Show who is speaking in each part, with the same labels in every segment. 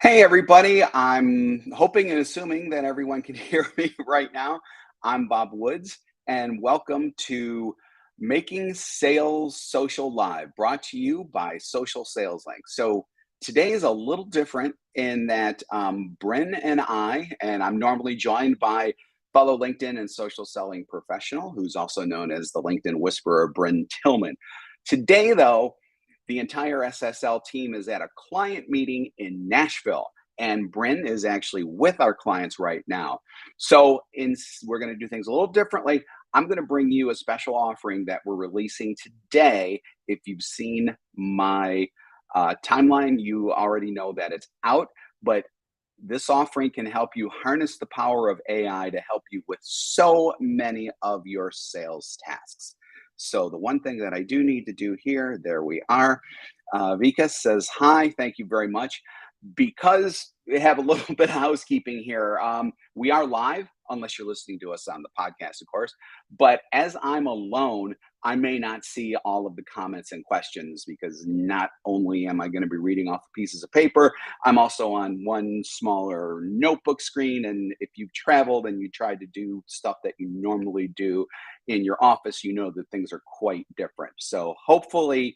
Speaker 1: Hey everybody, I'm hoping and assuming that everyone can hear me right now. I'm Bob Woods, and welcome to Making Sales Social Live, brought to you by Social Sales Link. So today is a little different in that Brynne and I'm normally joined by fellow LinkedIn and social selling professional, who's also known as the LinkedIn Whisperer, Brynne Tillman. Today, though, the entire SSL team is at a client meeting in Nashville, and Brynne is actually with our clients right now. So we're going to do things a little differently. I'm going to bring you a special offering that we're releasing today. If you've seen my timeline, you already know that it's out, but this offering can help you harness the power of AI to help you with so many of your sales tasks. So the one thing that I do need to do here, there we are. Vika says, hi, thank you very much. Because we have a little bit of housekeeping here, we are live, unless you're listening to us on the podcast, of course. But as I'm alone, I may not see all of the comments and questions because not only am I going to be reading off pieces of paper, I'm also on one smaller notebook screen. And if you've traveled and you tried to do stuff that you normally do in your office, you know that things are quite different. So hopefully,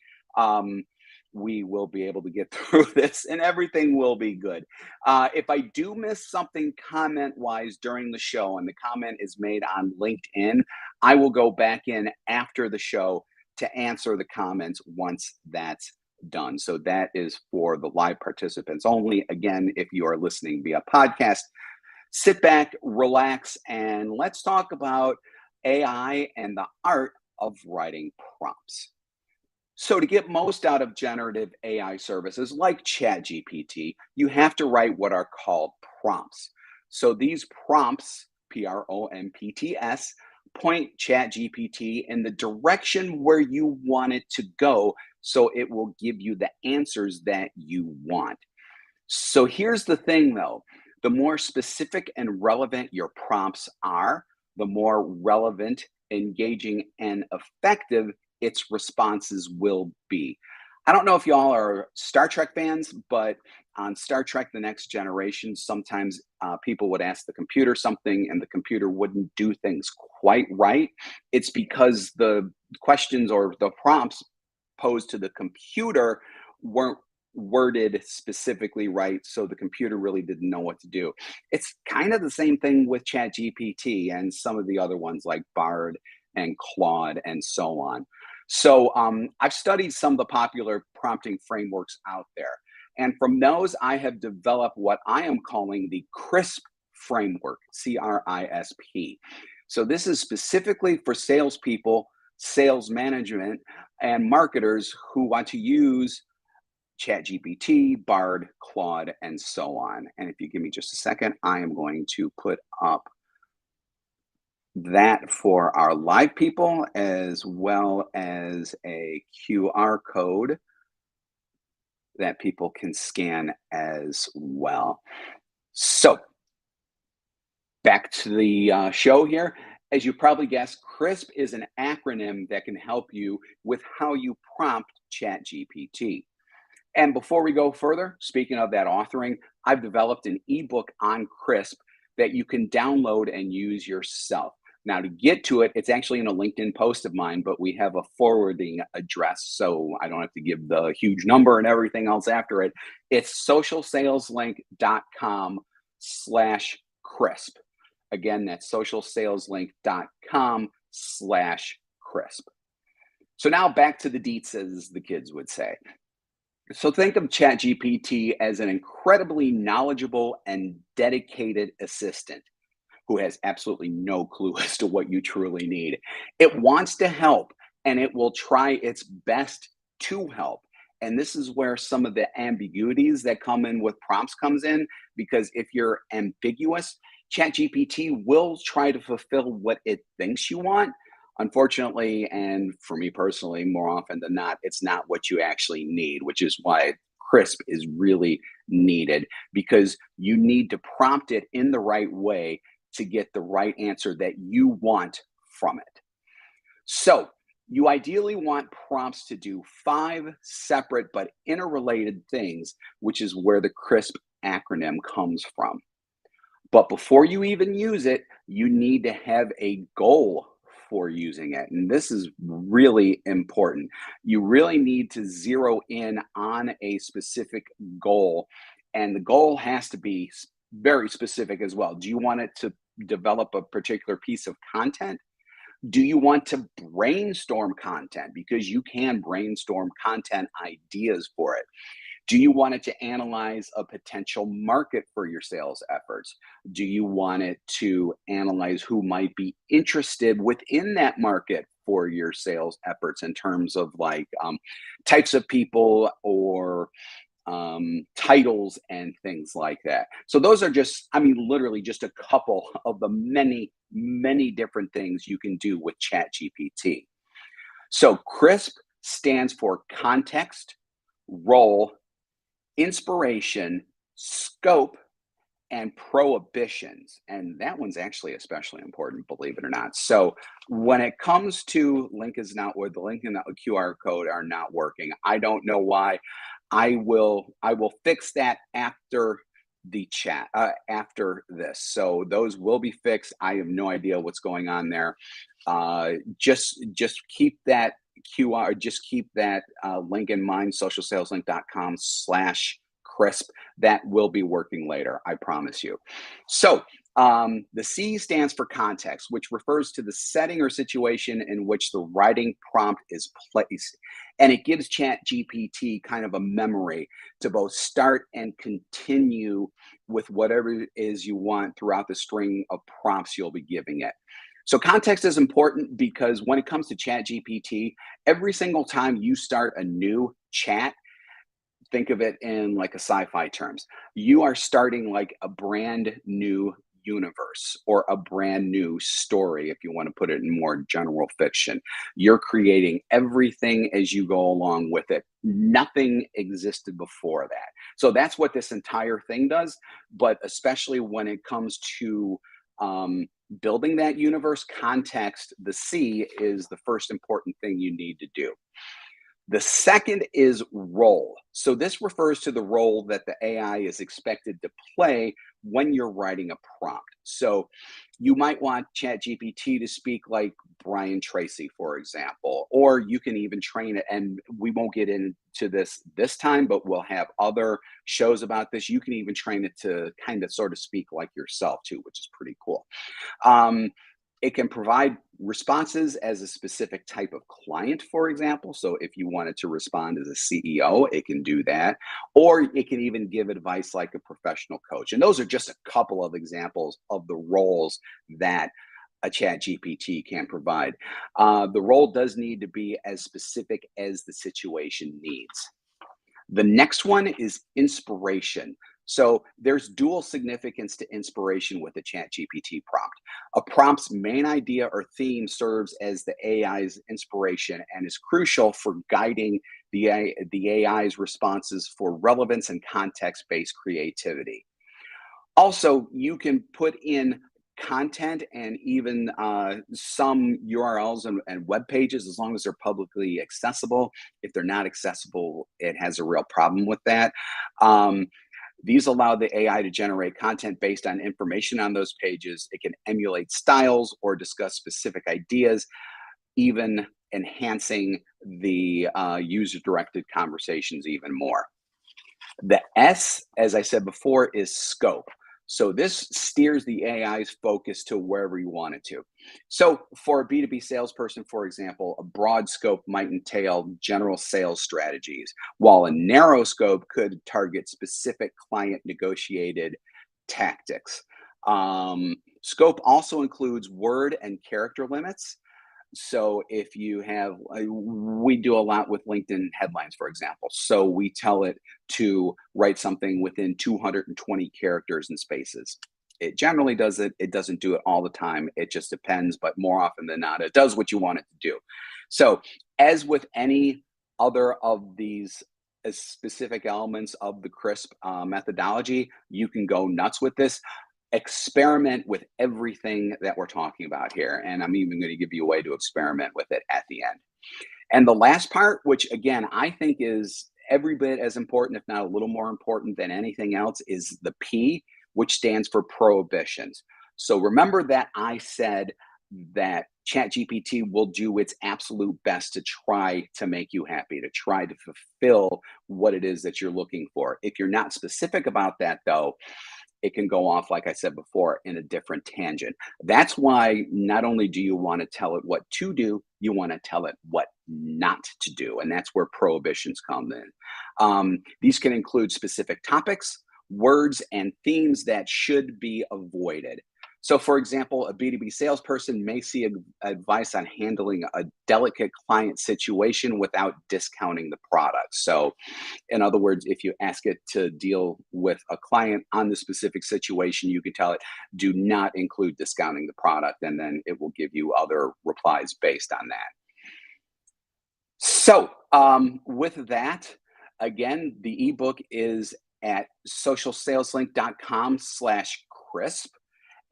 Speaker 1: we will be able to get through this and everything will be good. If I do miss something comment-wise during the show and the comment is made on LinkedIn, I will go back in after the show to answer the comments once that's done. So that is for the live participants only. Again, if you are listening via podcast, sit back, relax, and let's talk about AI and the art of writing prompts. So to get most out of generative AI services like ChatGPT, you have to write what are called prompts. So these prompts, prompts, point ChatGPT in the direction where you want it to go, so it will give you the answers that you want. So here's the thing though, the more specific and relevant your prompts are, the more relevant, engaging, and effective its responses will be. I don't know if y'all are Star Trek fans, but on Star Trek The Next Generation, sometimes people would ask the computer something and the computer wouldn't do things quite right. It's because the questions or the prompts posed to the computer weren't worded specifically right, so the computer really didn't know what to do. It's kind of the same thing with ChatGPT and some of the other ones like Bard and Claude and so on. So I've studied some of the popular prompting frameworks out there. And from those, I have developed what I am calling the CRISP framework, CRISP. So this is specifically for salespeople, sales management, and marketers who want to use ChatGPT, Bard, Claude, and so on. And if you give me just a second, I am going to put up that for our live people, as well as a QR code that people can scan as well. So back to the show here. As you probably guessed, CRISP is an acronym that can help you with how you prompt ChatGPT. And before we go further, speaking of that authoring, I've developed an ebook on CRISP that you can download and use yourself. Now, to get to it, it's actually in a LinkedIn post of mine, but we have a forwarding address, so I don't have to give the huge number and everything else after it. It's socialsaleslink.com/crisp. Again, that's socialsaleslink.com/crisp. So now back to the deets, as the kids would say. So think of ChatGPT as an incredibly knowledgeable and dedicated assistant who has absolutely no clue as to what you truly need. It wants to help, and it will try its best to help. And this is where some of the ambiguities that come in with prompts comes in, because if you're ambiguous, ChatGPT will try to fulfill what it thinks you want. Unfortunately, and for me personally, more often than not, it's not what you actually need, which is why crisp is really needed, because you need to prompt it in the right way to get the right answer that you want from it. So, you ideally want prompts to do 5 separate but interrelated things, which is where the CRISP acronym comes from. But before you even use it, you need to have a goal for using it. And this is really important. You really need to zero in on a specific goal. And the goal has to be very specific as well. Do you want it to develop a particular piece of content? Do you want to brainstorm content? Because you can brainstorm content ideas for it. Do you want it to analyze a potential market for your sales efforts? Do you want it to analyze who might be interested within that market for your sales efforts in terms of like types of people or titles and things like that? So those are just, I mean, literally just a couple of the many, many different things you can do with ChatGPT. So CRISP stands for context, role, inspiration, scope, and prohibitions. And that one's actually especially important, believe it or not. So when it comes to link is not where the link and the QR code are not working. I don't know why. I will fix that after the chat after this. So those will be fixed. I have no idea what's going on there. Just keep that QR, just keep that link in mind, socialsaleslink.com/crisp. That will be working later, I promise you. So the C stands for context, which refers to the setting or situation in which the writing prompt is placed. And it gives ChatGPT kind of a memory to both start and continue with whatever it is you want throughout the string of prompts you'll be giving it. So context is important because when it comes to ChatGPT, every single time you start a new chat, think of it in like a sci-fi terms. You are starting like a brand new universe or a brand new story, if you want to put it in more general fiction. You're creating everything as you go along with it. Nothing existed before that. So that's what this entire thing does. But especially when it comes to building that universe, context, the C is the first important thing you need to do. The second is role. So this refers to the role that the AI is expected to play when you're writing a prompt. So you might want ChatGPT to speak like Brian Tracy, for example, or you can even train it. And we won't get into this time, but we'll have other shows about this. You can even train it to kind of sort of speak like yourself too, which is pretty cool. It can provide responses as a specific type of client, for example. So if you wanted to respond as a CEO, it can do that. Or it can even give advice like a professional coach. And those are just a couple of examples of the roles that a chat GPT can provide. The role does need to be as specific as the situation needs. The next one is inspiration. So there's dual significance to inspiration with a chat GPT prompt. A prompt's main idea or theme serves as the AI's inspiration and is crucial for guiding the AI's responses for relevance and context-based creativity. Also, you can put in content and even some URLs and web pages as long as they're publicly accessible. If they're not accessible, it has a real problem with that. These allow the AI to generate content based on information on those pages. It can emulate styles or discuss specific ideas, even enhancing the user-directed conversations even more. The S, as I said before, is scope. So this steers the AI's focus to wherever you want it to. So for a B2B salesperson, for example, a broad scope might entail general sales strategies, while a narrow scope could target specific client negotiated tactics. Scope also includes word and character limits. So if you have, we do a lot with LinkedIn headlines, for example. So we tell it to write something within 220 characters and spaces. It generally does it. It doesn't do it all the time. It just depends, but more often than not, it does what you want it to do. So as with any other of these specific elements of the CRISP methodology, you can go nuts with this. Experiment with everything that we're talking about here. And I'm even going to give you a way to experiment with it at the end. And the last part, which again, I think is every bit as important, if not a little more important than anything else, is the P, which stands for prohibitions. So remember that I said that ChatGPT will do its absolute best to try to make you happy, to try to fulfill what it is that you're looking for. If you're not specific about that, though, it can go off, like I said before, in a different tangent. That's why not only do you want to tell it what to do, you want to tell it what not to do. And that's where prohibitions come in. These can include specific topics, words, and themes that should be avoided. So, for example, a B2B salesperson may see advice on handling a delicate client situation without discounting the product. So, in other words, if you ask it to deal with a client on the specific situation, you can tell it, do not include discounting the product, and then it will give you other replies based on that. So, with that, again, the ebook is at socialsaleslink.com/crisp.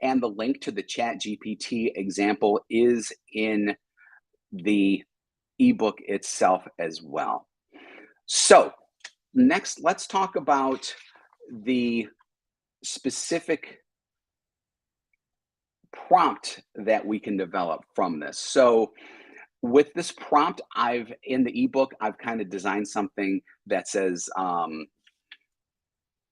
Speaker 1: And the link to the ChatGPT example is in the ebook itself as well. So, next, let's talk about the specific prompt that we can develop from this. So, with this prompt, in the ebook, I've kind of designed something that says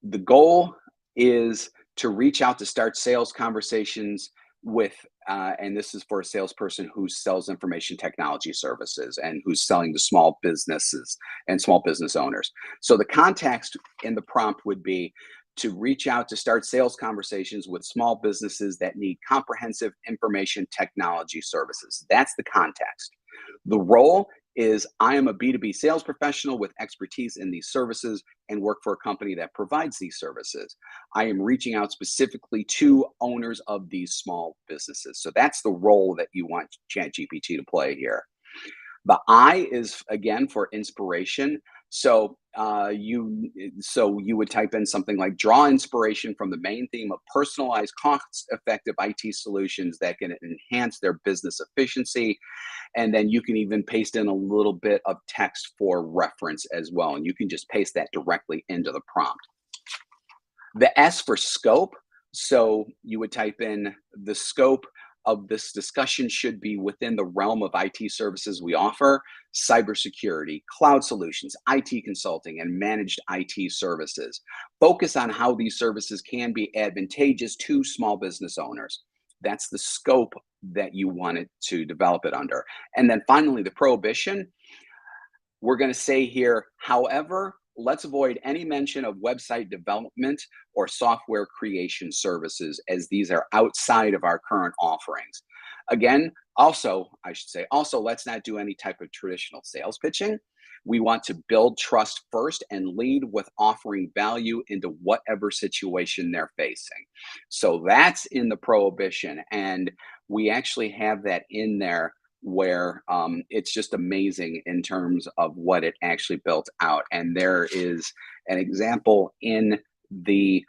Speaker 1: the goal is to reach out to start sales conversations with, and this is for a salesperson who sells information technology services and who's selling to small businesses and small business owners. So the context in the prompt would be to reach out to start sales conversations with small businesses that need comprehensive information technology services. That's the context. The role is I am a B2B sales professional with expertise in these services and work for a company that provides these services. I am reaching out specifically to owners of these small businesses. So that's the role that you want ChatGPT to play here. The I is again for inspiration. So you would type in something like draw inspiration from the main theme of personalized, cost-effective IT solutions that can enhance their business efficiency. And then you can even paste in a little bit of text for reference as well. And you can just paste that directly into the prompt. The S for scope. So you would type in the scope of this discussion should be within the realm of IT services we offer, cybersecurity, cloud solutions, IT consulting, and managed IT services. Focus on how these services can be advantageous to small business owners. That's the scope that you want it to develop it under. And then finally, the prohibition. We're going to say here, however, let's avoid any mention of website development or software creation services, as these are outside of our current offerings. Again, also, let's not do any type of traditional sales pitching. We want to build trust first and lead with offering value into whatever situation they're facing. So that's in the prohibition. And we actually have that in there where it's just amazing in terms of what it actually built out. And there is an example in the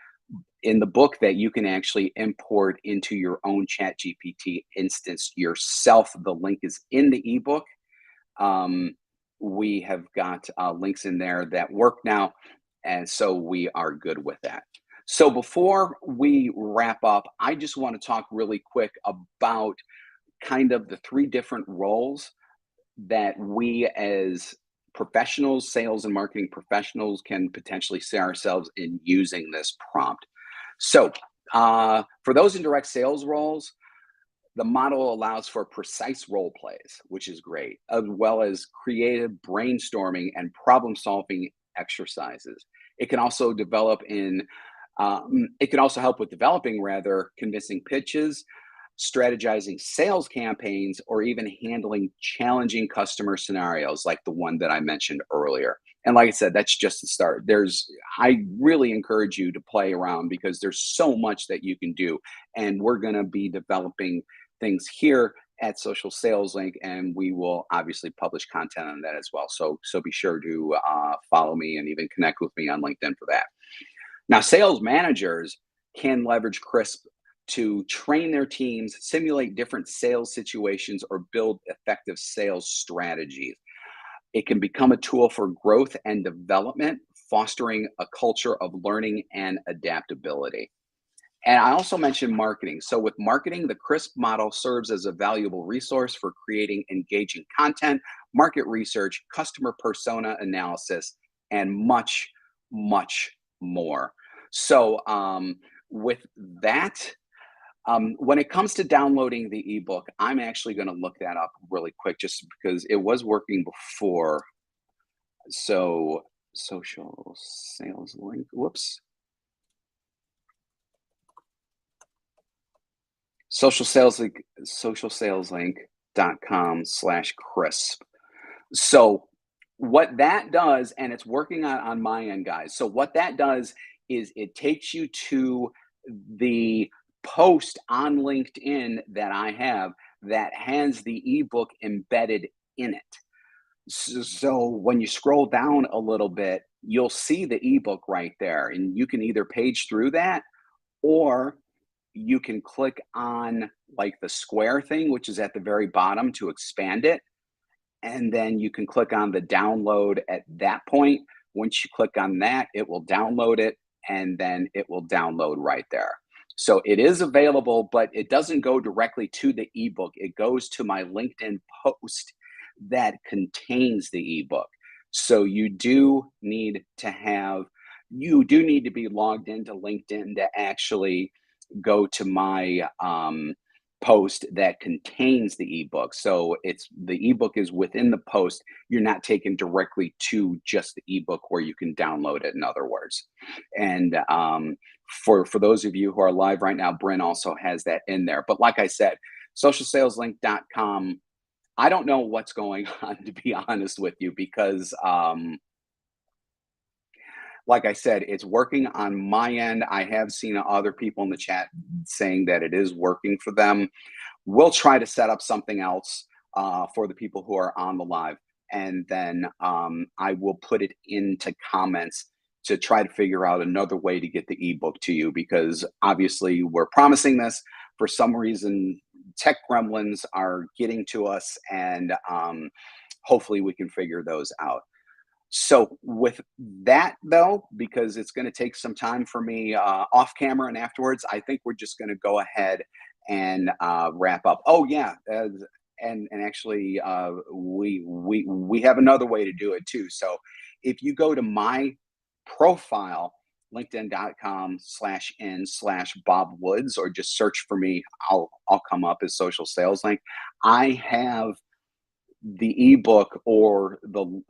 Speaker 1: book that you can actually import into your own ChatGPT instance yourself. The link is in the ebook. We have got links in there that work now, and so we are good with that. So before we wrap up, I just want to talk really quick about kind of the three different roles that we as professionals, sales and marketing professionals, can potentially see ourselves in using this prompt. So for those in direct sales roles, the model allows for precise role plays, which is great, as well as creative brainstorming and problem solving exercises. It can also help with developing convincing pitches. strategizing sales campaigns, or even handling challenging customer scenarios like the one that I mentioned earlier. And like I said, that's just the start. I really encourage you to play around because there's so much that you can do. And we're going to be developing things here at Social Sales Link, and we will obviously publish content on that as well. So be sure to follow me and even connect with me on LinkedIn for that. Now, sales managers can leverage CRISP to train their teams, simulate different sales situations, or build effective sales strategies. It can become a tool for growth and development, fostering a culture of learning and adaptability. And I also mentioned marketing. So, with marketing, the CRISP model serves as a valuable resource for creating engaging content, market research, customer persona analysis, and much, much more. With that, when it comes to downloading the ebook, I'm actually going to look that up really quick just because it was working before. So, social sales link, whoops. socialsaleslink.com/crisp. So what that does, and it's working on my end, guys. So what that does is it takes you to the post on LinkedIn that I have that has the ebook embedded in it. So when you scroll down a little bit, you'll see the ebook right there, and you can either page through that, or you can click on like the square thing, which is at the very bottom, to expand it. And then you can click on the download at that point. Once you click on that, it will download it, and then it will download right there. So it is available, but it doesn't go directly to the ebook. It goes to my LinkedIn post that contains the ebook. So you do need to be logged into LinkedIn to actually go to my post that contains the ebook. So the ebook is within the post. You're not taken directly to just the ebook where you can download it, in other words. And for those of you who are live right now, Brynne also has that in there. But like I said, socialsaleslink.com, I don't know what's going on, to be honest with you, because like I said, it's working on my end. I have seen other people in the chat saying that it is working for them. We'll try to set up something else for the people who are on the live. And then I will put it into comments to try to figure out another way to get the ebook to you, because obviously we're promising this. For some reason, tech gremlins are getting to us, and hopefully we can figure those out. So with that, though, because it's going to take some time for me off camera and afterwards, I think we're just going to go ahead and wrap up. Oh yeah, and actually, we have another way to do it too. So if you go to my profile, linkedin.com/in/Bob Woods, or just search for me, I'll come up as Social Sales Link. I have the ebook, or the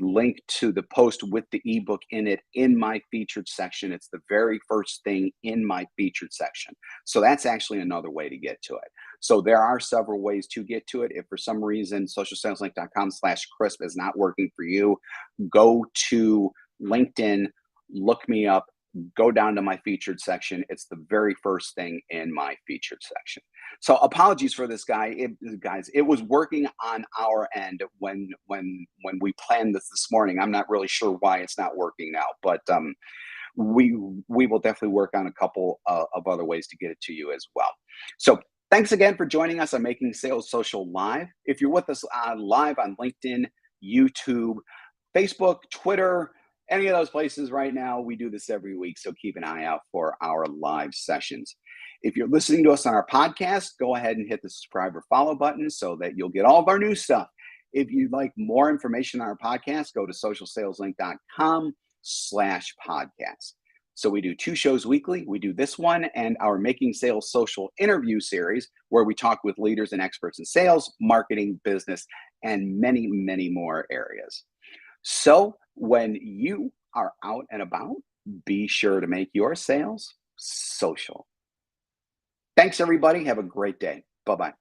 Speaker 1: link to the post with the ebook in it, in my featured section. It's the very first thing in my featured section. So that's actually another way to get to it. So there are several ways to get to it. If for some reason socialsaleslink.com/crisp is not working for you, go to LinkedIn, look me up, go down to my featured section. It's the very first thing in my featured section. So apologies for this, guys. It was working on our end when we planned this morning. I'm not really sure why it's not working now, but we will definitely work on a couple of other ways to get it to you as well. So thanks again for joining us on Making Sales Social Live. If you're with us live on LinkedIn, YouTube, Facebook, Twitter, any of those places right now, we do this every week. So keep an eye out for our live sessions. If you're listening to us on our podcast, go ahead and hit the subscribe or follow button so that you'll get all of our new stuff. If you'd like more information on our podcast, go to socialsaleslink.com/podcast. So we do 2 shows weekly. We do this one and our Making Sales Social interview series, where we talk with leaders and experts in sales, marketing, business, and many, many more areas. So when you are out and about, be sure to make your sales social. Thanks, everybody. Have a great day. Bye bye.